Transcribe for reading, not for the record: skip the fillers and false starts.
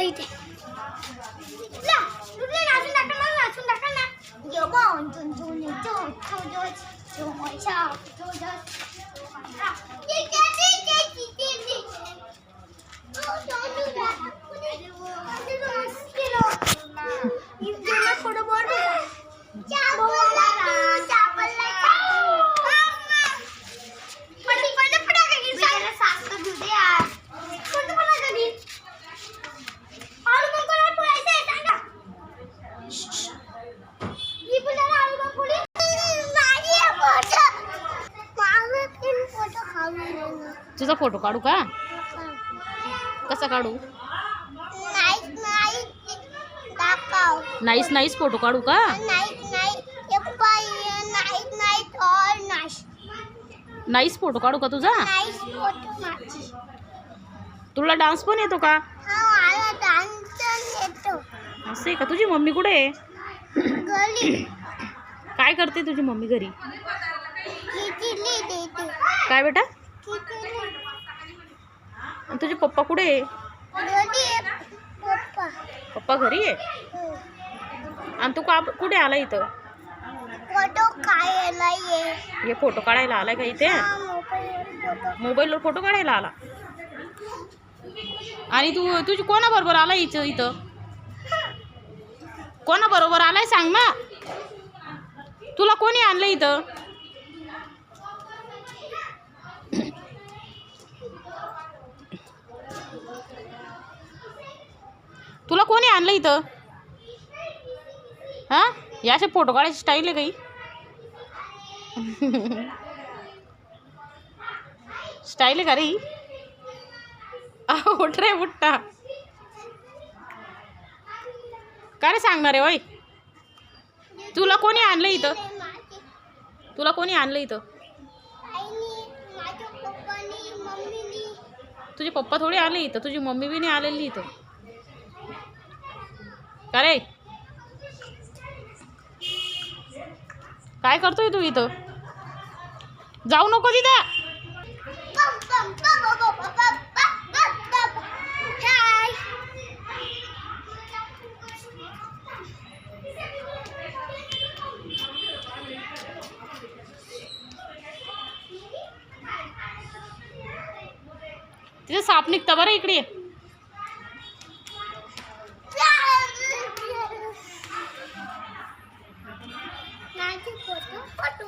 इथे ला तुला नाचून टाका ना यो बोन चुन चुन चुन चुन चुन चुन तुझा फोटो काढू का? कसा काढू? नाईस नाईस फोटो काढू का? नाईस फोटो काढू का तुझा? तुला डान्स पण येतो का? असं आहे का? तुझी मम्मी कुठे आहे? काय करते तुझी मम्मी घरी? काय बेटा? आणि तुझे पप्पा कुठे आहे? पप्पा घरी आहे. आणि तू का कुठे आला इथं? फोटो काढायला हे फोटो काढायला आलाय का इथे? मोबाईलवर फोटो काढायला आला. आणि तू तुझी कोणाबरोबर आला इथं? कोणाबरोबर आलाय सांग ना. तुला कोणी आणलं इथं? तुला कोणी आणलं इथं? हा याचे फोटो काढायची स्टाईल आहे काही? स्टाईल आहे का रे? उठ रे उठता. काय रे सांगणार आहे वय? तुला कोणी आणलं इथं? तुला कोणी आणलं इथं? तुझे पप्पा थोडी आले इथं. तुझी मम्मी बी नाही आलेली इथं. का रे? काय करतोय तू इथं? जाऊ नको तिथं. तिथे साप निघता बरं इकडे. फोटो